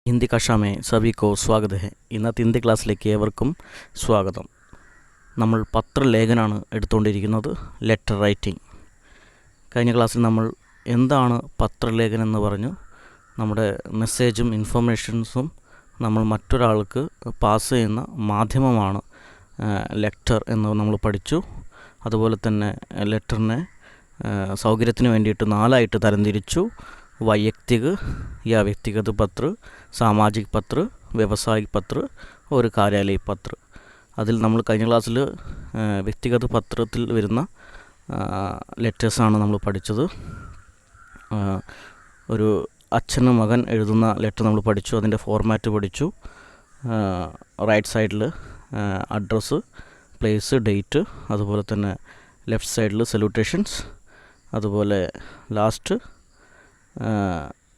हिंदी कक्षा में सभी को स्वागत है. ഇന്നത്തെ ഹിന്ദി ക്ലാസ്സിലേക്ക് ഏവർക്കും സ്വാഗതം. നമ്മൾ പത്രലേഖനമാണ് എടുത്തുകൊണ്ടിരിക്കുന്നത്, ലെറ്റർ റൈറ്റിംഗ്. കഴിഞ്ഞ ക്ലാസ്സിൽ നമ്മൾ എന്താണ് പത്രലേഖനം എന്ന് പറഞ്ഞു. നമ്മുടെ മെസ്സേജും ഇൻഫർമേഷൻസും നമ്മൾ മറ്റൊരാൾക്ക് പാസ് ചെയ്യുന്ന മാധ്യമമാണ് ലെറ്റർ എന്ന് നമ്മൾ പഠിച്ചു. അതുപോലെ തന്നെ ലെറ്ററിനെ സൗകര്യത്തിന് വേണ്ടിയിട്ട് 4ആയിട്ട് തരംതിരിച്ചു. वैयक्तिक या व्यक्तिगत पत्र, सामाजिक पत्र, व्यावसायिक पत्र और कार्यालय पत्र. അതിൽ നമ്മൾ കഴിഞ്ഞ ക്ലാസ്സിൽ വ്യക്തിഗത പത്രത്തിൽ വരുന്ന ലെറ്റേഴ്സാണ് നമ്മൾ പഠിച്ചത്. ഒരു അച്ഛന് മകൻ എഴുതുന്ന ലെറ്റർ നമ്മൾ പഠിച്ചു, അതിൻ്റെ ഫോർമാറ്റ് പഠിച്ചു. റൈറ്റ് സൈഡിൽ അഡ്രസ്സ്, പ്ലേസ്, ഡേറ്റ്, അതുപോലെ തന്നെ ലെഫ്റ്റ് സൈഡിൽ സല്യൂട്ടേഷൻസ്, അതുപോലെ ലാസ്റ്റ്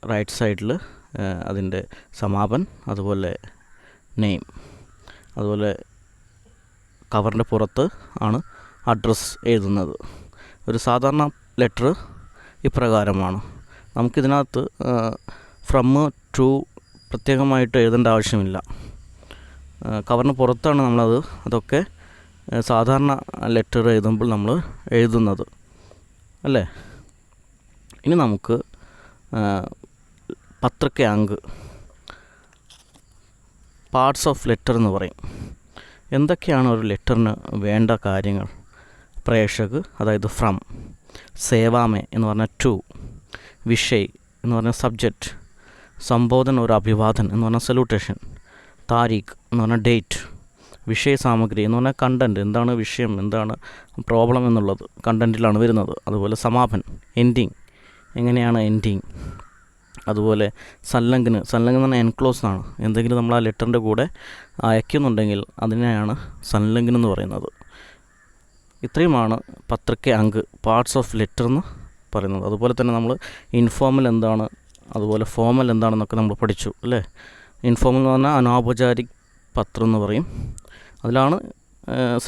റൈറ്റ് സൈഡിൽ അതിൻ്റെ സമാപൻ, അതുപോലെ നെയിം, അതുപോലെ കവറിൻ്റെ പുറത്ത് ആണ് അഡ്രസ്സ് എഴുതുന്നത്. ഒരു സാധാരണ ലെറ്റർ ഇപ്രകാരമാണ്. നമുക്കിതിനകത്ത് ഫ്രം ടു പ്രത്യേകമായിട്ട് എഴുതേണ്ട ആവശ്യമില്ല. കവറിന് പുറത്താണ് നമ്മളത് അതൊക്കെ സാധാരണ ലെറ്റർ എഴുതുമ്പോൾ നമ്മൾ എഴുതുന്നത് അല്ലേ. ഇനി നമുക്ക് പത്ര കെ അങ്ക്, പാർട്സ് ഓഫ് ലെറ്റർ എന്ന് പറയും. എന്തൊക്കെയാണ് ഒരു ലെറ്ററിന് വേണ്ട കാര്യങ്ങൾ? പ്രേഷക്, അതായത് ഫ്രം, സേവാമേ എന്ന് പറഞ്ഞാൽ ടു, വിഷയ് എന്ന് പറഞ്ഞാൽ സബ്ജക്റ്റ്, സംബോധന ഒരു അഭിവാദൻ എന്ന് പറഞ്ഞാൽ സല്യൂട്ടേഷൻ, താരീഖ് എന്ന് പറഞ്ഞാൽ ഡേറ്റ്, വിഷയ സാമഗ്രി എന്ന് പറഞ്ഞാൽ കണ്ടൻറ്റ്, എന്താണ് വിഷയം, എന്താണ് പ്രോബ്ലം എന്നുള്ളത് കണ്ടൻറ്റിലാണ് വരുന്നത്. അതുപോലെ സമാപൻ, എൻഡിങ്, എങ്ങനെയാണ് എൻഡിങ്. അതുപോലെ സല്ലംഘന് എന്ന് പറഞ്ഞാൽ എൻക്ലോസ് ആണ്. എന്തെങ്കിലും നമ്മൾ ആ ലെറ്ററിൻ്റെ കൂടെ അയക്കുന്നുണ്ടെങ്കിൽ അതിനെയാണ് സല്ലംഘൻ എന്ന് പറയുന്നത്. ഇത്രയുമാണ് പത്രക്കെ അങ്ക്, പാർട്സ് ഓഫ് ലെറ്റർ എന്ന് പറയുന്നത്. അതുപോലെ തന്നെ നമ്മൾ ഇൻഫോർമൽ എന്താണ്, അതുപോലെ ഫോർമൽ എന്താണെന്നൊക്കെ നമ്മൾ പഠിച്ചു അല്ലേ. ഇൻഫോർമൽ എന്ന് പറഞ്ഞാൽ അനൗപചാരിക പത്രം എന്ന് പറയും. അതിലാണ്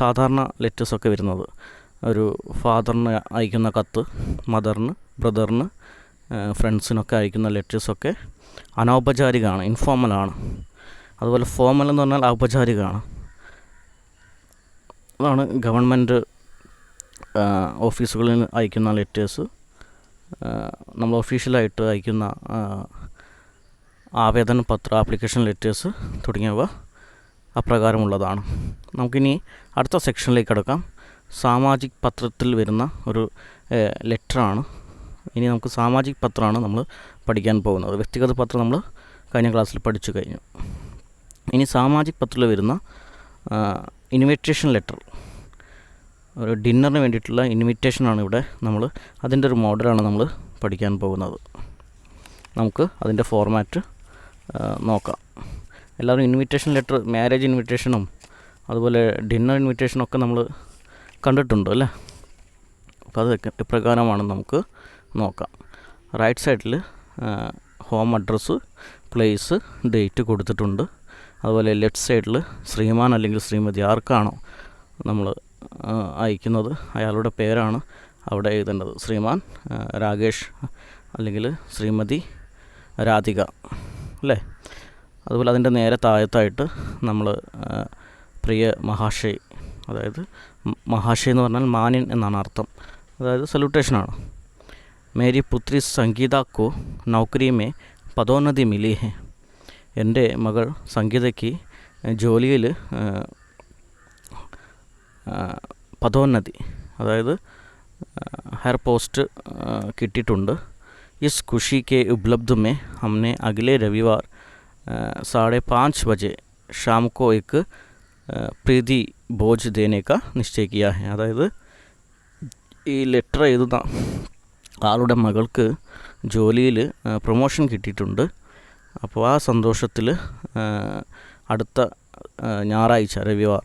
സാധാരണ ലെറ്റേഴ്സൊക്കെ വരുന്നത്. ഒരു ഫാദറിന് അയക്കുന്ന കത്ത്, മദറിന്, ബ്രദറിന്, ഫ്രണ്ട്സിനൊക്കെ അയക്കുന്ന ലെറ്റേഴ്സൊക്കെ അനൗപചാരികമാണ്, ഇൻഫോർമലാണ്. അതുപോലെ ഫോർമൽ എന്ന് പറഞ്ഞാൽ ഔപചാരികമാണ്. അതാണ് ഗവൺമെൻറ് ഓഫീസുകളിൽ അയക്കുന്ന ലെറ്റേഴ്സ്, നമ്മൾ ഒഫീഷ്യലായിട്ട് അയക്കുന്ന ആവേദന പത്ര, ആപ്ലിക്കേഷൻ ലെറ്റേഴ്സ് തുടങ്ങിയവ അപ്രകാരമുള്ളതാണ്. നമുക്കിനി അടുത്ത സെക്ഷനിലേക്ക് കിടക്കാം. സാമാജിക പത്രത്തിൽ വരുന്ന ഒരു ലെറ്ററാണ്. ഇനി നമുക്ക് സാമാജിക പത്രമാണ് നമ്മൾ പഠിക്കാൻ പോകുന്നത്. വ്യക്തിഗത പത്രം നമ്മൾ കഴിഞ്ഞ ക്ലാസ്സിൽ പഠിച്ചു കഴിഞ്ഞു. ഇനി സാമാജിക പത്രത്തിൽ വരുന്ന ഇൻവിറ്റേഷൻ ലെറ്റർ, ഒരു ഡിന്നറിന് വേണ്ടിയിട്ടുള്ള ഇൻവിറ്റേഷനാണ് ഇവിടെ നമ്മൾ, അതിൻ്റെ ഒരു മോഡലാണ് നമ്മൾ പഠിക്കാൻ പോകുന്നത്. നമുക്ക് അതിൻ്റെ ഫോർമാറ്റ് നോക്കാം. എല്ലാവരും ഇൻവിറ്റേഷൻ ലെറ്റർ, മാരേജ് ഇൻവിറ്റേഷനും അതുപോലെ ഡിന്നർ ഇൻവിറ്റേഷനൊക്കെ നമ്മൾ കണ്ടിട്ടുണ്ട് അല്ലേ. അപ്പോൾ അത് ഇപ്രകാരമാണ് നമുക്ക് നോക്കാം. റൈറ്റ് സൈഡിൽ ഹോം അഡ്രസ്സ്, പ്ലേസ്, ഡേറ്റ് കൊടുത്തിട്ടുണ്ട്. അതുപോലെ ലെഫ്റ്റ് സൈഡിൽ ശ്രീമാൻ അല്ലെങ്കിൽ ശ്രീമതി, ആർക്കാണോ നമ്മൾ അയക്കുന്നത് അയാളുടെ പേരാണ് അവിടെ എഴുതേണ്ടത്. ശ്രീമാൻ രാകേഷ് അല്ലെങ്കിൽ ശ്രീമതി രാധിക അല്ലേ. അതുപോലെ അതിൻ്റെ നേരെ താഴത്തായിട്ട് നമ്മൾ പ്രിയ മഹാശയ്, അതായത് മഹാശയ് എന്ന് പറഞ്ഞാൽ മാന്യൻ എന്നാണ് അർത്ഥം, അതായത് സല്യൂട്ടേഷനാണ്. മേരി പുത്രി സംഗീത കോ നൗക്കരി മേ പദോന്നതി മിലി ഹെ, എൻ്റെ മകൾ സംഗീതയ്ക്ക് ജോലിയിൽ പദോന്നതി, അതായത് ഹയർ പോസ്റ്റ് കിട്ടിയിട്ടുണ്ട്. इस खुशी के उपलब्ध में हमने अगले रविवार 5:30 बजे शाम को एक प्रीति भोज देने का निश्चय किया है. അതായത് ഈ ലെറ്റർ എഴുതുന്ന ആളുടെ മകൾക്ക് ജോലിയിൽ പ്രൊമോഷൻ കിട്ടിയിട്ടുണ്ട്. അപ്പോൾ ആ സന്തോഷത്തിൽ അടുത്ത ഞായറാഴ്ച രവിവാർ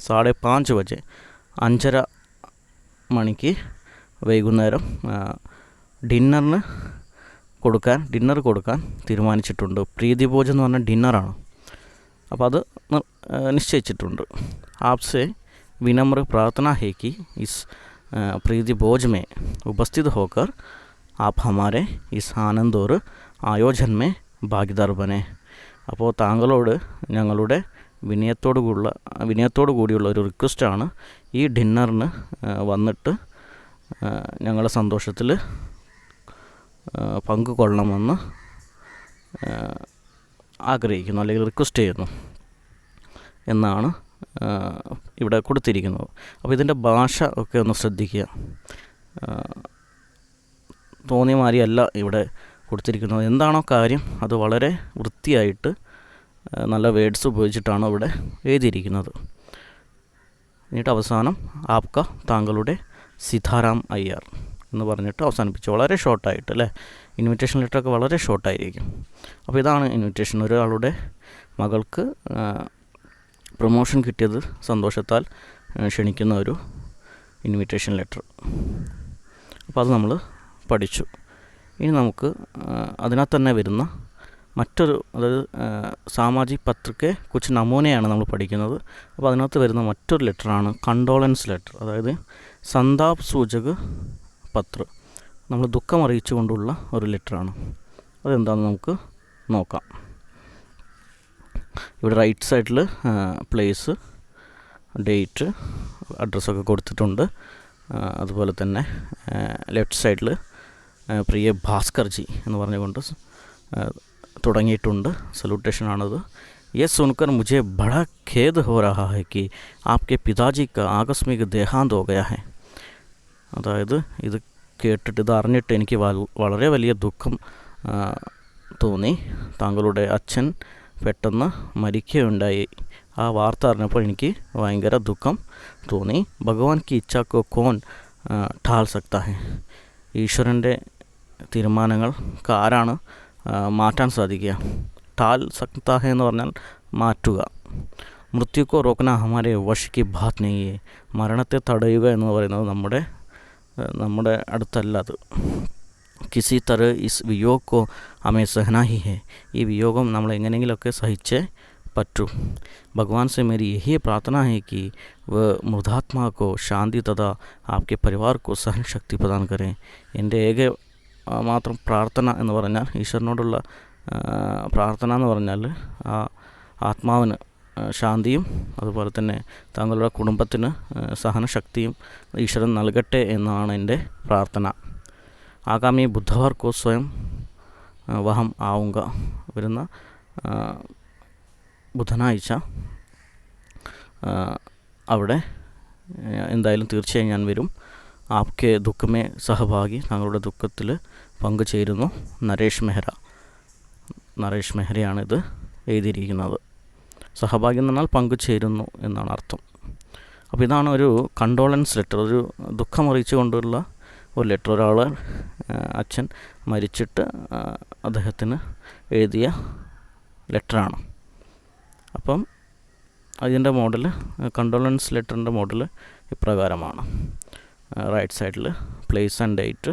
5:30 ബജെ 5:30 മണിക്ക് വൈകുന്നേരം ഡിന്നർ കൊടുക്കാൻ തീരുമാനിച്ചിട്ടുണ്ട്. പ്രീതി ഭോജ് എന്ന് പറഞ്ഞാൽ ഡിന്നറാണ്. അപ്പോൾ അത് നിശ്ചയിച്ചിട്ടുണ്ട്. ആപ്സെ विनम्र प्रार्थना है कि इस प्रीति भोज में उपस्थित होकर आप हमारे इस आनंद और आयोजन में भागीदार बने. അപ്പോൾ താങ്കളോട് ഞങ്ങളുടെ വിനയത്തോടു കൂടിയുള്ള ഒരു റിക്വസ്റ്റാണ് ഈ ഡിന്നറിന് വന്നിട്ട് ഞങ്ങളുടെ സന്തോഷത്തിൽ പങ്കുകൊള്ളണമെന്ന് ആഗ്രഹിക്കുന്നു, അല്ലെങ്കിൽ റിക്വസ്റ്റ് ചെയ്യുന്നു എന്നാണ് ഇവിടെ കൊടുത്തിരിക്കുന്നത്. അപ്പോൾ ഇതിൻ്റെ ഭാഷ ഒക്കെ ഒന്ന് ശ്രദ്ധിക്കുക. തോന്നിയ മാതിരിയല്ല ഇവിടെ കൊടുത്തിരിക്കുന്നത്. എന്താണോ കാര്യം അത് വളരെ വൃത്തിയായിട്ട് നല്ല വേർഡ്സ് ഉപയോഗിച്ചിട്ടാണ് ഇവിടെ എഴുതിയിരിക്കുന്നത്. എന്നിട്ട് അവസാനം ആപ്ക താങ്കളുടെ സീതാറാം അയ്യർ എന്ന് പറഞ്ഞിട്ട് അവസാനിപ്പിച്ചു. വളരെ ഷോർട്ടായിട്ട് അല്ലേ? ഇൻവിറ്റേഷൻ ലെറ്ററൊക്കെ വളരെ ഷോർട്ടായിരിക്കും. അപ്പോൾ ഇതാണ് ഇൻവിറ്റേഷൻ. ഒരാളുടെ മകൾക്ക് പ്രൊമോഷൻ കിട്ടിയത് സന്തോഷത്താൽ ക്ഷണിക്കുന്ന ഒരു ഇൻവിറ്റേഷൻ ലെറ്റർ. അപ്പോൾ അത് നമ്മൾ പഠിച്ചു. ഇനി നമുക്ക് അതിനകത്ത് തന്നെ വരുന്ന മറ്റൊരു, അതായത് സാമാജിക് പത്രക്കെ കുച്ച് നമൂനയാണ് നമ്മൾ പഠിക്കുന്നത്. അപ്പോൾ അതിനകത്ത് വരുന്ന മറ്റൊരു ലെറ്ററാണ് കണ്ടോളൻസ് ലെറ്റർ, അതായത് സന്താപ് സൂചക് പത്ര. നമ്മൾ ദുഃഖം അറിയിച്ചു കൊണ്ടുള്ള ഒരു ലെറ്ററാണ്. അതെന്താണെന്ന് നമുക്ക് നോക്കാം. ഇവിടെ റൈറ്റ് സൈഡിൽ പ്ലേസ്, ഡേറ്റ്, അഡ്രസ്സൊക്കെ കൊടുത്തിട്ടുണ്ട്. അതുപോലെ തന്നെ ലെഫ്റ്റ് സൈഡിൽ പ്രിയ ഭാസ്കർജി എന്ന് പറഞ്ഞുകൊണ്ട് തുടങ്ങിയിട്ടുണ്ട്. സല്യൂട്ടേഷനാണത്. ये सुनकर मुझे बड़ा खेद हो रहा है कि आपके पिताजी का आकस्मिक देहांत हो गया है. അതായത് ഇത് കേട്ടിട്ട്, ഇത് അറിഞ്ഞിട്ട് എനിക്ക് വളരെ വലിയ ദുഃഖം തോന്നി. താങ്കളുടെ അച്ഛൻ പെട്ടെന്ന് മരിക്കുകയുണ്ടായി. ആ വാർത്ത അറിഞ്ഞപ്പോൾ എനിക്ക് ഭയങ്കര ദുഃഖം തോന്നി. ഭഗവാൻ കി ഇച്ഛാക്കോ കോൻ ഠാൽ സക്താ ഹെ. ഈശ്വരൻ്റെ തീരുമാനങ്ങൾക്ക് ആരാണ് മാറ്റാൻ സാധിക്കുക? ഠാൽ സക്താ ഹെ എന്ന് പറഞ്ഞാൽ മാറ്റുക. മൃത്യുക്കോ റോക്കന ഹമാരെ വശിക്ക് ബാത് നെയ്യേ. മരണത്തെ തടയുക എന്ന് പറയുന്നത് നമ്മുടെ അടുത്തല്ല. അത് കിസി തര ഇസ് വിയോഗ കോ ഹമേ സഹനാ ഹി ഹെ. ഈ വിയോഗം നമ്മൾ എങ്ങനെയെങ്കിലുമൊക്കെ സഹിച്ചേ പറ്റൂ. ഭഗവാൻ से मेरी यही प्रार्थना है कि वह मृदात्मा को शांति तथा आपके परिवार को सहन शक्ति प्रदान करें. എൻ്റെ ഏക മാത്രം പ്രാർത്ഥന എന്ന് പറഞ്ഞാൽ, ഈശ്വരനോടുള്ള പ്രാർത്ഥന എന്ന് പറഞ്ഞാൽ ആ ആത്മാവിന് ശാന്തിയും അതുപോലെ തന്നെ താങ്കളുടെ കുടുംബത്തിന് സഹനശക്തിയും ഈശ്വരൻ നൽകട്ടെ എന്നാണ് എൻ്റെ പ്രാർത്ഥന. ആഗാമി ബുധവാർ കോ സ്വയം വഹം ആവുക. വരുന്ന ബുധനാഴ്ച അവിടെ എന്തായാലും തീർച്ചയായും ഞാൻ വരും. ആപ്കെ ദുഃഖമേ സഹഭാഗി. താങ്കളുടെ ദുഃഖത്തിൽ പങ്കുചേരുന്നു. നരേഷ് മെഹ്റയാണ് ഇത് എഴുതിയിരിക്കുന്നത്. സഹഭാഗി എന്ന് പറഞ്ഞാൽ പങ്കുചേരുന്നു എന്നാണ് അർത്ഥം. അപ്പോൾ ഇതാണ് ഒരു കണ്ടോളൻസ് ലെറ്റർ, ഒരു ദുഃഖം അറിയിച്ചു കൊണ്ടുള്ള ഒരു ലെറ്റർ. ഒരാൾ അച്ഛൻ മരിച്ചിട്ട് അദ്ദേഹത്തിന് എഴുതിയ ലെറ്ററാണ്. അപ്പം അതിൻ്റെ മോഡൽ, കണ്ടോളൻസ് ലെറ്ററിൻ്റെ മോഡൽ ഇപ്രകാരമാണ്. റൈറ്റ് സൈഡിൽ പ്ലേസ് ആൻഡ് ഡേറ്റ്,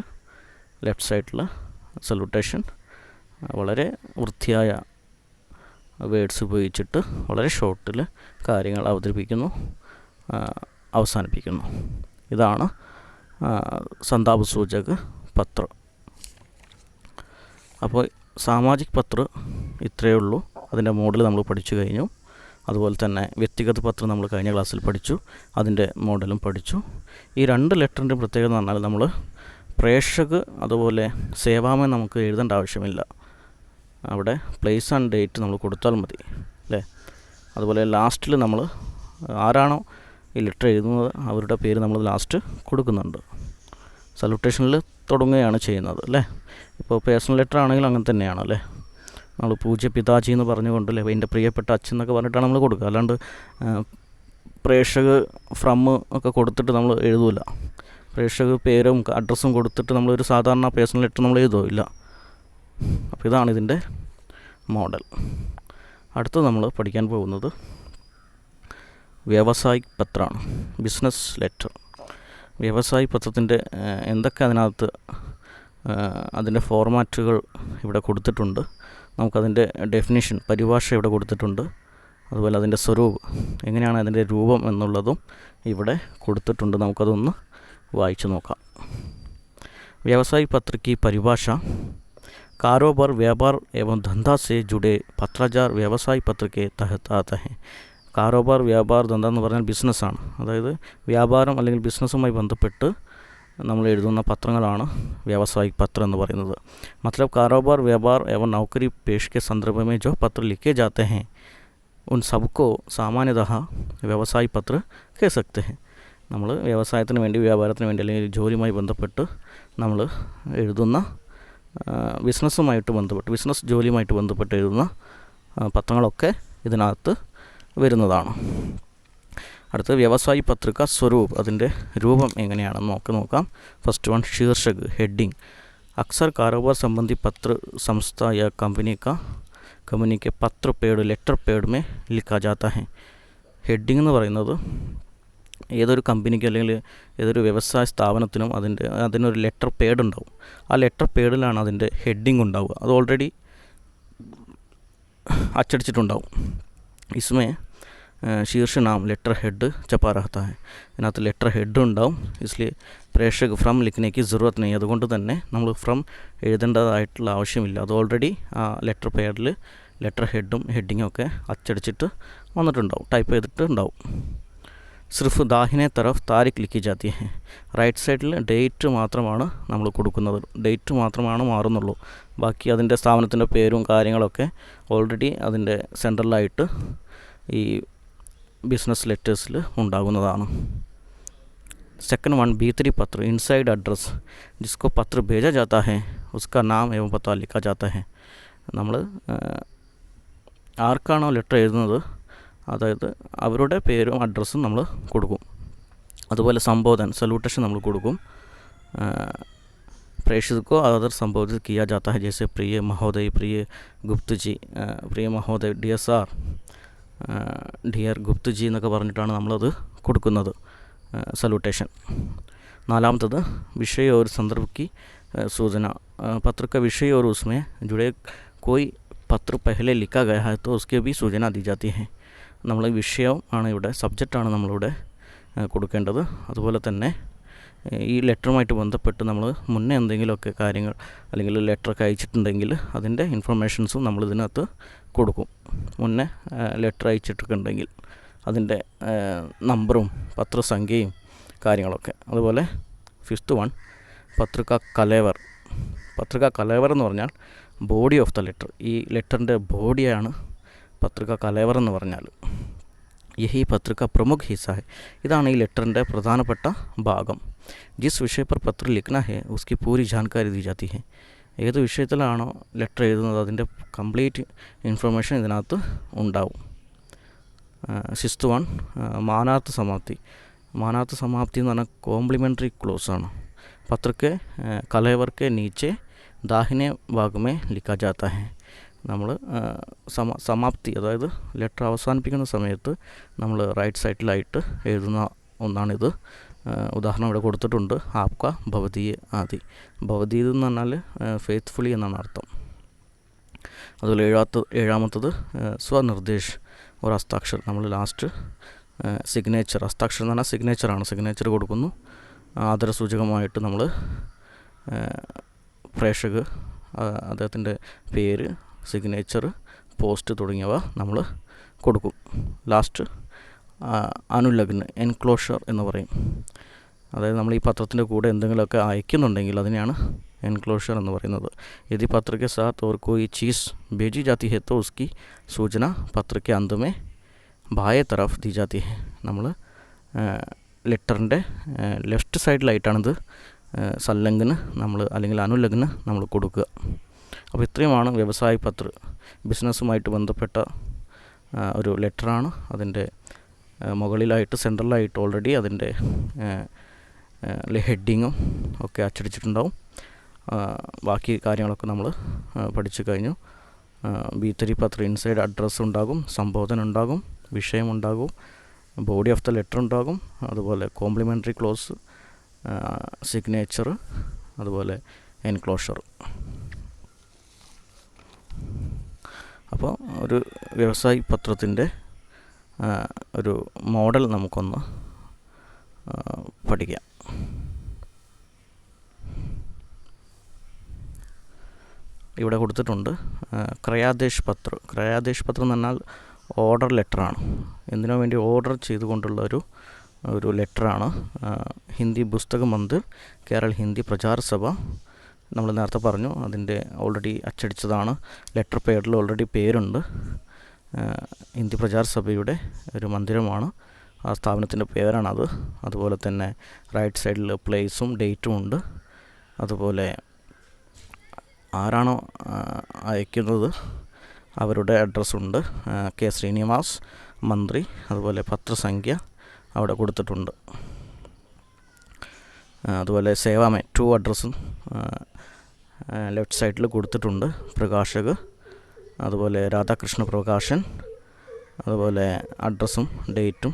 ലെഫ്റ്റ് സൈഡിൽ സല്യൂട്ടേഷൻ. വളരെ വൃത്തിയായ വേർഡ്സ് ഉപയോഗിച്ചിട്ട് വളരെ ഷോർട്ടിൽ കാര്യങ്ങൾ അവതരിപ്പിക്കുന്നു, അവസാനിപ്പിക്കുന്നു. ഇതാണ് സന്താപ് സൂചക് പത്ര. അപ്പോൾ സാമാജിക് പത്ര ഇത്രയേ ഉള്ളൂ. അതിൻ്റെ മോഡൽ നമ്മൾ പഠിച്ചു കഴിഞ്ഞു. അതുപോലെ തന്നെ വ്യക്തിഗത പത്രം നമ്മൾ കഴിഞ്ഞ ക്ലാസ്സിൽ പഠിച്ചു, അതിൻ്റെ മോഡലും പഠിച്ചു. ഈ രണ്ട് ലെറ്ററിൻ്റെ പ്രത്യേകത എന്ന് പറഞ്ഞാൽ നമ്മൾ പ്രേക്ഷക് അതുപോലെ സേവാമേ നമുക്ക് എഴുതേണ്ട ആവശ്യമില്ല. അവിടെ പ്ലേസ് ആൻഡ് ഡേറ്റ് നമ്മൾ കൊടുത്താൽ മതി അല്ലേ. അതുപോലെ ലാസ്റ്റിൽ നമ്മൾ ആരാണോ ഈ ലെറ്റർ എഴുതുന്നത് അവരുടെ പേര് നമ്മൾ ലാസ്റ്റ് കൊടുക്കുന്നുണ്ട്. സല്യൂട്ടേഷനിൽ തുടങ്ങുകയാണ് ചെയ്യുന്നത് അല്ലേ. ഇപ്പോൾ പേഴ്സണൽ ലെറ്റർ ആണെങ്കിൽ അങ്ങനെ തന്നെയാണ് അല്ലേ. നമ്മൾ പൂജ്യ പിതാജി എന്ന് പറഞ്ഞുകൊണ്ടല്ലേ, എൻ്റെ പ്രിയപ്പെട്ട അച്ഛൻ എന്നൊക്കെ പറഞ്ഞിട്ടാണ് നമ്മൾ കൊടുക്കുക. അല്ലാണ്ട് പ്രേക്ഷക് ഫ്രം ഒക്കെ കൊടുത്തിട്ട് നമ്മൾ എഴുതൂല. പ്രേക്ഷക് പേരും അഡ്രസ്സും കൊടുത്തിട്ട് നമ്മളൊരു സാധാരണ പേഴ്സണൽ ലെറ്റർ നമ്മൾ എഴുതുമില്ല. അപ്പോൾ ഇതാണ് ഇതിൻ്റെ മോഡൽ. അടുത്ത് നമ്മൾ പഠിക്കാൻ പോകുന്നത് വ്യാവസായിക് പത്രമാണ്, ബിസിനസ് ലെറ്റർ. വ്യാവസായിക് പത്രത്തിൻ്റെ എന്തൊക്കെ അതിനകത്ത് അതിൻ്റെ ഫോർമാറ്റുകൾ ഇവിടെ കൊടുത്തിട്ടുണ്ട്. നമുക്കതിൻ്റെ ഡെഫിനിഷൻ, പരിഭാഷ ഇവിടെ കൊടുത്തിട്ടുണ്ട്. അതുപോലെ അതിൻ്റെ സ്വരൂപ്, എങ്ങനെയാണ് അതിൻ്റെ രൂപം എന്നുള്ളതും ഇവിടെ കൊടുത്തിട്ടുണ്ട്. നമുക്കതൊന്ന് വായിച്ചു നോക്കാം. व्यावसायिक पत्र की परिभाषा: कारोबार व्यापार एवं धंधा से जुड़े पत्राचार व्यवसाय पत्र के तहत आता है. കാരോബാർ വ്യാപാർ ധന്ത എന്ന് പറഞ്ഞാൽ ബിസിനസ്സാണ്. അതായത് വ്യാപാരം അല്ലെങ്കിൽ ബിസിനസ്സുമായി ബന്ധപ്പെട്ട് നമ്മൾ എഴുതുന്ന പത്രങ്ങളാണ് വ്യാവസായിക് പത്ര എന്ന് പറയുന്നത്. मतलब कारोबार व्यापार एवं नौकरी पेश के संदर्भ में जो पत्र लिखे जाते हैं उन सबको सामान्यतः व्यवसाय पत्र कह सकते हैं. നമ്മൾ വ്യവസായത്തിന് വേണ്ടി വ്യാപാരത്തിന് വേണ്ടി അല്ലെങ്കിൽ ജോലിയുമായി ബന്ധപ്പെട്ട് നമ്മൾ എഴുതുന്ന ബിസിനസ്സുമായിട്ട് ബന്ധപ്പെട്ട് ബിസിനസ് ജോലിയുമായിട്ട് ബന്ധപ്പെട്ട് എഴുതുന്ന പത്രങ്ങളൊക്കെ ഇതിനകത്ത് വരുന്നതാണ്. അടുത്ത വ്യവസായി പത്രിക സ്വരൂപ്, അതിൻ്റെ രൂപം എങ്ങനെയാണെന്ന് നോക്കാം. ഫസ്റ്റ് വൺ शीर्षक हेडिंग. अक्सर कारोबार संबंधी पत्र संस्था या कंपनी के पत्र पेड लेटर पेड में लिखा जाता है. ഹെഡിങ് എന്ന് പറയുന്നത് ഏതൊരു കമ്പനിക്ക് അല്ലെങ്കിൽ ഏതൊരു വ്യവസായ സ്ഥാപനത്തിനും അതിനൊരു ലെറ്റർ പേഡ് ഉണ്ടാവും. ആ ലെറ്റർ പേഡിലാണ് അതിൻ്റെ ഹെഡിങ് ഉണ്ടാവുക. അത് ഓൾറെഡി അച്ചടിച്ചിട്ടുണ്ടാവും. इसमें शीर्ष नाम लेटर हेड छपा रहता है. ഇതിനകത്ത് ലെറ്റർ ഹെഡ് ഉണ്ടാവും. इसलिए പ്രേക്ഷക് ഫ്രം ലിഖ്നെ की ज़रूरत नहीं. അതുകൊണ്ട് തന്നെ നമ്മൾ ഫ്രം എഴുതേണ്ടതായിട്ടുള്ള ആവശ്യമില്ല. അത് ഓൾറെഡി ആ ലെറ്റർ പേഡിൽ ലെറ്റർ ഹെഡും ഹെഡിങ്ങും ഒക്കെ അച്ചടിച്ചിട്ട് വന്നിട്ടുണ്ടാവും, ടൈപ്പ് ചെയ്തിട്ടുണ്ടാവും. സിർഫ് ദാഹിനെ തറഫ് താരിഖ് ലിഖി ജാത്തി ഹെ. റൈറ്റ് സൈഡിൽ ഡേറ്റ് മാത്രമാണ് നമ്മൾ കൊടുക്കുന്നത്. ഡേറ്റ് മാത്രമാണ് മാറുന്നുള്ളൂ. ബാക്കി അതിൻ്റെ സ്ഥാപനത്തിൻ്റെ പേരും കാര്യങ്ങളൊക്കെ ഓൾറെഡി അതിൻ്റെ സെൻട്രലായിട്ട് ഈ ബിസിനസ് ലെറ്റേഴ്സിൽ ഉണ്ടാകുന്നതാണ്. सेकंड वन भीतरी पत्र इनसाइड एड्रेस जिसको पत्र भेजा जाता है उसका नाम एवं पता लिखा जाता है. നമ്മൾ ആർക്കാണോ ലെറ്റർ എഴുതുന്നത് അതായത് അവരുടെ പേരും അഡ്രസ്സും നമ്മൾ കൊടുക്കും. അതുപോലെ സംബോധൻ സല്യൂട്ടേഷൻ നമ്മൾ കൊടുക്കും. प्रेषित को अदर संबोधित किया जाता है जैसे प्रिय महोदय, प्रिय गुप्त जी, प्रिय महोदय, dear sir, dear Gupt G എന്നൊക്കെ പറഞ്ഞിട്ടാണ് നമ്മളത് കൊടുക്കുന്നത് सल्यूटेशन. नालामतद विषय और संदर्भ की सूचना. पत्र का विषय और उसमें जुड़े कोई पत्र पहले लिखा गया है तो उसके भी सूचना दी जाती है. നമ്മൾ വിഷയമാണ് ഇവിടെ, സബ്ജക്റ്റാണ് നമ്മളിവിടെ കൊടുക്കേണ്ടത്. അതുപോലെ തന്നെ ഈ ലെറ്ററുമായിട്ട് ബന്ധപ്പെട്ട് നമ്മൾ മുന്നേ എന്തെങ്കിലുമൊക്കെ കാര്യങ്ങൾ അല്ലെങ്കിൽ ലെറ്ററൊക്കെ അയച്ചിട്ടുണ്ടെങ്കിൽ അതിൻ്റെ ഇൻഫർമേഷൻസും നമ്മൾ ഇതിനകത്ത് കൊടുക്കും. മുന്നേ ലെറ്റർ അയച്ചിട്ടൊക്കെ ഉണ്ടെങ്കിൽ അതിൻ്റെ നമ്പറും പത്രസംഖ്യയും കാര്യങ്ങളൊക്കെ. അതുപോലെ ഫിഫ്ത്ത് വൺ പത്രിക കലേവർ. പത്രിക കലേവർ എന്ന് പറഞ്ഞാൽ ബോഡി ഓഫ് ദ ലെറ്റർ. ഈ ലെറ്ററിൻ്റെ ബോഡിയാണ് പത്രിക കലേവർ എന്ന് പറഞ്ഞാൽ. യഹി പത്രിക പ്രമുഖ ഹിസ്സ ഹെ. ഇതാണ് ഈ ലെറ്ററിൻ്റെ പ്രധാനപ്പെട്ട ഭാഗം. ജിസ് വിഷയ पर പത്ര ലിഖ്ന ഹെ ഉസ്കി പൂരി ജാൻകാരി ദി ജാത്തി ഹെ. ഏത് വിഷയത്തിലാണോ ലെറ്റർ എഴുതുന്നത് അതിൻ്റെ കംപ്ലീറ്റ് ഇൻഫർമേഷൻ ഇതിനകത്ത് ഉണ്ടാവും. Sixth one മാനാർത്ഥ സമാപ്തി. മാനാർത്ഥ സമാപ്തി എന്ന് പറഞ്ഞാൽ കോംപ്ലിമെൻ്ററി ക്ലോസ് ആണ്. പത്ര के कलेवर के नीचे दाहिने भाग में लिखा जाता है. നമ്മൾ സമാപ്തി അതായത് ലെറ്റർ അവസാനിപ്പിക്കുന്ന സമയത്ത് നമ്മൾ റൈറ്റ് സൈഡിലായിട്ട് എഴുതുന്ന ഒന്നാണിത്. ഉദാഹരണം ഇവിടെ കൊടുത്തിട്ടുണ്ട്. ആപ്ക ഭവതീയ ആദി. ഭവതീത് എന്ന് പറഞ്ഞാൽ ഫെയ്ത്ത്ഫുള്ളി എന്നാണ് അർത്ഥം. അതുപോലെ ഏഴാമത്തത് സ്വനിർദ്ദേശ് ഒരു ഹസ്താക്ഷർ. നമ്മൾ ലാസ്റ്റ് സിഗ്നേച്ചർ, ഹസ്താക്ഷരം എന്ന് പറഞ്ഞാൽ സിഗ്നേച്ചറാണ്. സിഗ്നേച്ചർ കൊടുക്കുന്നു. ആദരസൂചകമായിട്ട് നമ്മൾ പ്രേക്ഷക് അദ്ദേഹത്തിൻ്റെ പേര്, സിഗ്നേച്ചർ, പോസ്റ്റ് തുടങ്ങിയവ നമ്മൾ കൊടുക്കും. ലാസ്റ്റ് അനുലഗ്ന എൻക്ലോഷർ എന്ന് പറയും. അതായത് നമ്മൾ ഈ പത്രത്തിൻ്റെ കൂടെ എന്തെങ്കിലുമൊക്കെ അയക്കുന്നുണ്ടെങ്കിൽ അതിനെയാണ് एनक्लोजर എന്ന് പറയുന്നത്. यदि पत्र के साथ और कोई चीज़ भेजी जाती है तो उसकी सूचना पत्र के अंत में बाएं तरफ दी जाती है. നമ്മൾ ലെറ്ററിൻ്റെ ലെഫ്റ്റ് സൈഡിലായിട്ടാണിത് സല്ലഗ്ന നമ്മൾ അല്ലെങ്കിൽ അനുലഗ്ന നമ്മൾ കൊടുക്കുക. അപ്പോൾ ഇത്രയുമാണ് വ്യവസായ പത്ര. ബിസിനസ്സുമായിട്ട് ബന്ധപ്പെട്ട ഒരു ലെറ്ററാണ്. അതിൻ്റെ മുകളിലായിട്ട് സെൻട്രലായിട്ട് ഓൾറെഡി അതിൻ്റെ ഹെഡിങ്ങും ഒക്കെ അച്ചടിച്ചിട്ടുണ്ടാവും. ബാക്കി കാര്യങ്ങളൊക്കെ നമ്മൾ പഠിച്ചു കഴിഞ്ഞു. ഭീത്തരി പത്ര ഇൻസൈഡ് അഡ്രസ്സ് ഉണ്ടാകും, സംബോധന ഉണ്ടാകും, വിഷയമുണ്ടാകും, ബോഡി ഓഫ് ദ ലെറ്റർ ഉണ്ടാകും, അതുപോലെ കോംപ്ലിമെൻ്ററി ക്ലോസ്, സിഗ്നേച്ചർ, അതുപോലെ എൻക്ലോഷർ. അപ്പോൾ ഒരു വ്യവസായ പത്രത്തിൻ്റെ ഒരു മോഡൽ നമുക്കൊന്ന് പഠിക്കാം. ഇവിടെ കൊടുത്തിട്ടുണ്ട്. ക്രയാദേശ് പത്ര എന്ന് പറഞ്ഞാൽ ഓർഡർ ലെറ്ററാണ്. എന്തിനു വേണ്ടി ഓർഡർ ചെയ്തുകൊണ്ടുള്ള ഒരു ലെറ്ററാണ്. ഹിന്ദി പുസ്തക മന്ദിർ കേരൾ ഹിന്ദി പ്രചാർ സഭ, നമ്മൾ നേരത്തെ പറഞ്ഞു അതിൻ്റെ ഓൾറെഡി അച്ചടിച്ചതാണ്. ലെറ്റർ പേഡിൽ ഓൾറെഡി പേരുണ്ട്. ഹിന്ദി പ്രചാർ സഭയുടെ ഒരു മന്ദിരമാണ്, ആ സ്ഥാപനത്തിൻ്റെ പേരാണത്. അതുപോലെ തന്നെ റൈറ്റ് സൈഡിൽ പ്ലേസും ഡേറ്റും ഉണ്ട്. അതുപോലെ ആരാണോ അയക്കുന്നത് അവരുടെ അഡ്രസ്സുണ്ട്. കെ ശ്രീനിവാസ് മന്ത്രി. അതുപോലെ പത്രസംഖ്യ അവിടെ കൊടുത്തിട്ടുണ്ട്. അതുപോലെ സേവാമേ 2 അഡ്രസ്സും ലെഫ്റ്റ് സൈഡിൽ കൊടുത്തിട്ടുണ്ട്. പ്രകാശക്, അതുപോലെ രാധാകൃഷ്ണ പ്രകാശൻ, അതുപോലെ അഡ്രസ്സും ഡേറ്റും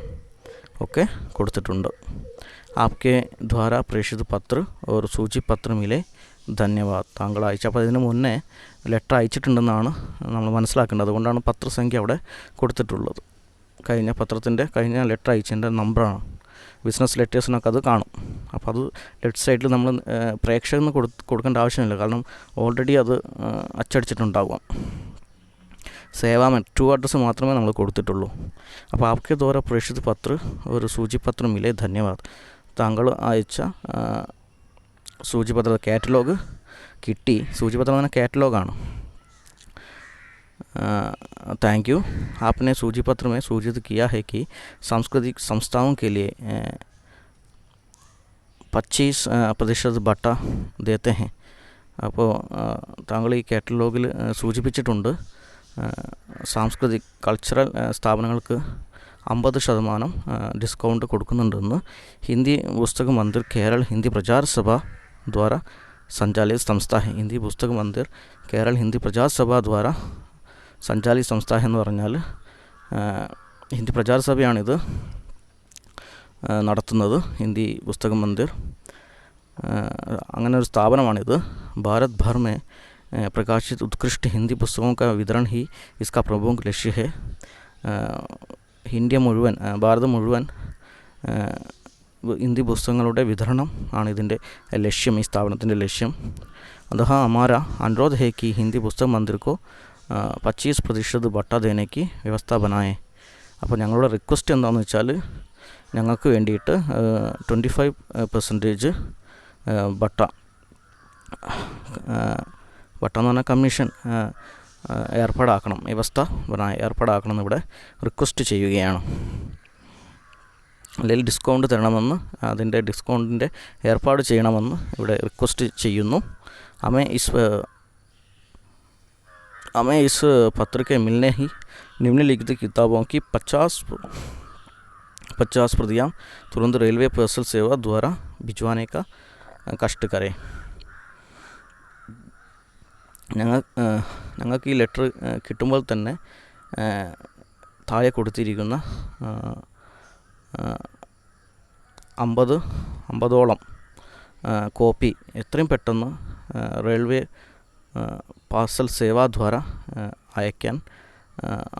ഒക്കെ കൊടുത്തിട്ടുണ്ട്. ആപ്കെ ദ്വാര പ്രേഷിത് പത്ര ഒരു സൂചി പത്ര മിലെ ധന്യവാദ്. താങ്കൾ അയച്ച, അപ്പോൾ ഇതിന് മുന്നേ ലെറ്റർ അയച്ചിട്ടുണ്ടെന്നാണ് നമ്മൾ മനസ്സിലാക്കേണ്ടത്. അതുകൊണ്ടാണ് പത്രസംഖ്യ അവിടെ കൊടുത്തിട്ടുള്ളത്. കഴിഞ്ഞ ലെറ്റർ അയച്ചതിൻ്റെ നമ്പറാണ്. ബിസിനസ് ലെറ്റേഴ്സിനൊക്കെ അത് കാണും. അപ്പോൾ അത് ലെഫ്റ്റ് സൈഡിൽ നമ്മൾ പ്രേക്ഷകന് കൊടുക്കേണ്ട ആവശ്യമില്ല, കാരണം ഓൾറെഡി അത് അച്ചടിച്ചിട്ടുണ്ടാകും. സേവാമൻ 2 അഡ്രസ്സ് മാത്രമേ നമ്മൾ കൊടുത്തിട്ടുള്ളൂ. അപ്പോൾ ആപ്കെ ദ്വാര പ്രേഷിത് പത്ര ഒരു സൂചിപത്രം മിലെ ധന്യവാദ്. താങ്കൾ അയച്ച സൂചിപത്ര കാറ്റലോഗ് കിട്ടി. സൂചിപത്രം തന്നെ കാറ്റലോഗാണ്. थैंक यू, आपने सूची पत्र में सूचित किया है कि सांस्कृतिक संस्थाओं के लिए 25% ബട്ട देते हैं. അപ്പോൾ താങ്കൾ ഈ കാറ്റലോഗിൽ സൂചിപ്പിച്ചിട്ടുണ്ട് കൾച്ചറൽ സ്ഥാപനങ്ങൾക്ക് 50% ഡിസ്കൗണ്ട് കൊടുക്കുന്നുണ്ടെന്ന്. ഹിന്ദി പുസ്തക മന്ദിർ കേരൾ ഹിന്ദി പ്രചാർ സഭ ദ്വാര സഞ്ചാലിത സംസ്ഥ. ഹിന്ദി പുസ്തക മന്ദിർ കേരൾ ഹിന്ദി പ്രചാർ സഭ ദ്വാര സഞ്ചാലിത സംസ്ഥ എന്ന് പറഞ്ഞാൽ ഹിന്ദി പ്രചാർ സഭയാണിത് നടത്തുന്നത്. ഹിന്ദി പുസ്തക മന്ദിർ അങ്ങനെ ഒരു സ്ഥാപനമാണിത്. ഭാരത് ഭർ മേ പ്രകാശിत उत्कृष्ट हिंदी पुस्तकों का वितरण ही इसका प्रमुख लक्ष्य है. ഭാരതം മുഴുവൻ ഹിന്ദി പുസ്തകങ്ങളുടെ വിതരണം ആണ് ഇതിൻ്റെ ലക്ഷ്യം, ഈ സ്ഥാപനത്തിൻ്റെ ലക്ഷ്യം. अतः हमारा अनुरोध है कि हिंदी पुस्तक मंदिर को 25% ബട്ട ദേനയ്ക്ക് വ്യവസ്ഥ बनाएं. അപ്പോൾ ഞങ്ങളുടെ റിക്വസ്റ്റ് എന്താണെന്ന് വെച്ചാൽ ഞങ്ങൾക്ക് വേണ്ടിയിട്ട് 25% ബട്ട എന്ന് പറഞ്ഞാൽ കമ്മീഷൻ ഏർപ്പാടാക്കണം, വ്യവസ്ഥ ഏർപ്പാടാക്കണം എന്നിവിടെ റിക്വസ്റ്റ് ചെയ്യുകയാണ്. അല്ലെങ്കിൽ ഡിസ്കൗണ്ട് തരണമെന്ന്, അതിൻ്റെ ഡിസ്കൗണ്ടിൻ്റെ ഏർപ്പാട് ചെയ്യണമെന്ന് ഇവിടെ റിക്വസ്റ്റ് ചെയ്യുന്നു. हमें इस पत्र के मिलने ही निम्नलिखित किताबों की 50 प्रतियाँ तुरंत रेलवे पार्सल सेवा द्वारा भिजवाने का कष्ट करें. ഞങ്ങൾക്ക് ഈ ലെറ്റർ കിട്ടുമ്പോൾ തന്നെ താഴെ കൊടുത്തിരിക്കുന്ന 50ഓളം കോപ്പി എത്രയും പെട്ടെന്ന് റെയിൽവേ പാർസൽ സേവാ ദ്വാര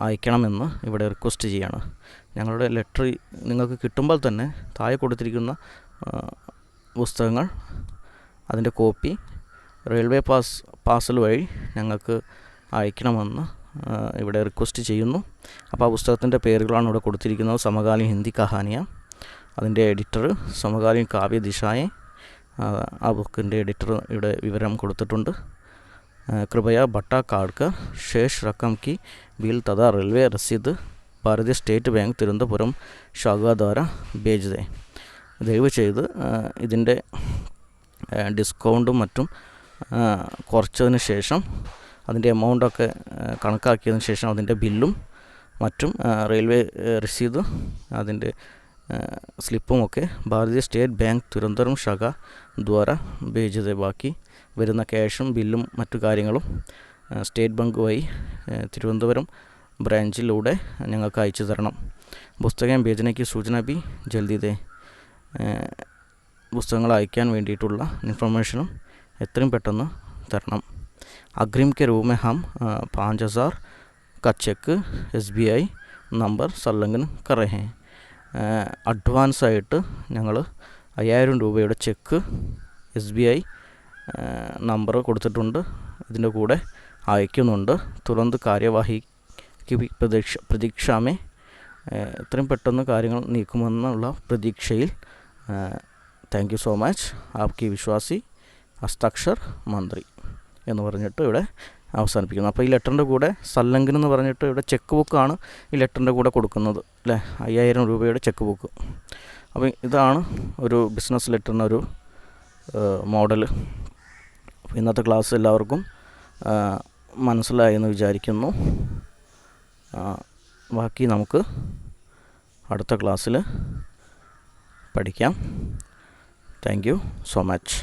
അയക്കണമെന്ന് ഇവിടെ റിക്വസ്റ്റ് ചെയ്യാണ്. ഞങ്ങളുടെ ലെറ്റർ നിങ്ങൾക്ക് കിട്ടുമ്പോൾ തന്നെ താഴെ കൊടുത്തിരിക്കുന്ന പുസ്തകങ്ങൾ അതിൻ്റെ കോപ്പി റെയിൽവേ പാർസൽ വഴി ഞങ്ങൾക്ക് അയക്കണമെന്ന് ഇവിടെ റിക്വസ്റ്റ് ചെയ്യുന്നു. അപ്പോൾ ആ പുസ്തകത്തിൻ്റെ പേരുകളാണ് ഇവിടെ കൊടുത്തിരിക്കുന്നത്. സമകാലീൻ ഹിന്ദി കഹാനിയ, അതിൻ്റെ എഡിറ്റർ സമകാലീൻ കാവ്യ ദിശായെ, ആ ബുക്കിൻ്റെ എഡിറ്റർ ഇവിടെ വിവരം കൊടുത്തിട്ടുണ്ട്. കൃപയ ബട്ട കാർഡ് का शेष रकम की बिल तथा रेलवे रसीद ഭാരതീയ സ്റ്റേറ്റ് ബാങ്ക് തിരുവനന്തപുരം ശാഖ ദ്വാര भेज दें. ദയവ് ചെയ്ത് ഇതിൻ്റെ ഡിസ്കൗണ്ടും മറ്റും കുറച്ചതിന് ശേഷം, അതിൻ്റെ എമൗണ്ടൊക്കെ കണക്കാക്കിയതിന് ശേഷം അതിൻ്റെ ബില്ലും മറ്റും റെയിൽവേ രസീത് അതിൻ്റെ സ്ലിപ്പുമൊക്കെ ഭാരതീയ സ്റ്റേറ്റ് ബാങ്ക് തിരുവനന്തപുരം ശാഖ ദ്വാര भेज दें. ബാക്കി വരുന്ന ക്യാഷും ബില്ലും മറ്റു കാര്യങ്ങളും സ്റ്റേറ്റ് ബാങ്ക് വഴി തിരുവനന്തപുരം ബ്രാഞ്ചിലൂടെ ഞങ്ങൾക്ക് അയച്ചു തരണം. പുസ്തകം ഭേജനയ്ക്ക് സൂചന ബി ജൽദി ദേ. പുസ്തകങ്ങൾ അയക്കാൻ വേണ്ടിയിട്ടുള്ള ഇൻഫർമേഷനും എത്രയും പെട്ടെന്ന് തരണം. അഗ്രിം കെ രൂപ മേ ഹം 5000 का चेक SBI നമ്പർ സല്ലംഘൻ കർ രഹേ ഹൈ. അഡ്വാൻസായിട്ട് ഞങ്ങൾ 5000 രൂപയുടെ ചെക്ക് SBI നമ്പർ കൊടുത്തിട്ടുണ്ട്. ഇതിൻ്റെ കൂടെ അയക്കുന്നുണ്ട്. തുറന്ത് കാര്യവാഹി പ്രതീക്ഷാമേ, എത്രയും പെട്ടെന്ന് കാര്യങ്ങൾ നീക്കുമെന്നുള്ള പ്രതീക്ഷയിൽ. Thank you so much. ആപ്കി വിശ്വാസി ഹസ്താക്ഷർ മന്ത്രി എന്ന് പറഞ്ഞിട്ട് ഇവിടെ അവസാനിപ്പിക്കുന്നു. അപ്പോൾ ഈ ലെറ്ററിൻ്റെ കൂടെ സല്ലങ്കൻ എന്ന് പറഞ്ഞിട്ട് ഇവിടെ ചെക്ക് ബുക്കാണ് ഈ ലെറ്ററിൻ്റെ കൂടെ കൊടുക്കുന്നത് അല്ലേ, 5000 രൂപയുടെ ചെക്ക് ബുക്ക്. അപ്പോൾ ഇതാണ് ഒരു ബിസിനസ് ലെറ്ററിനൊരു മോഡൽ. അപ്പോൾ ഇന്നത്തെ ക്ലാസ് എല്ലാവർക്കും മനസ്സിലായെന്ന് വിചാരിക്കുന്നു. ബാക്കി നമുക്ക് അടുത്ത ക്ലാസ്സിൽ പഠിക്കാം. Thank you so much.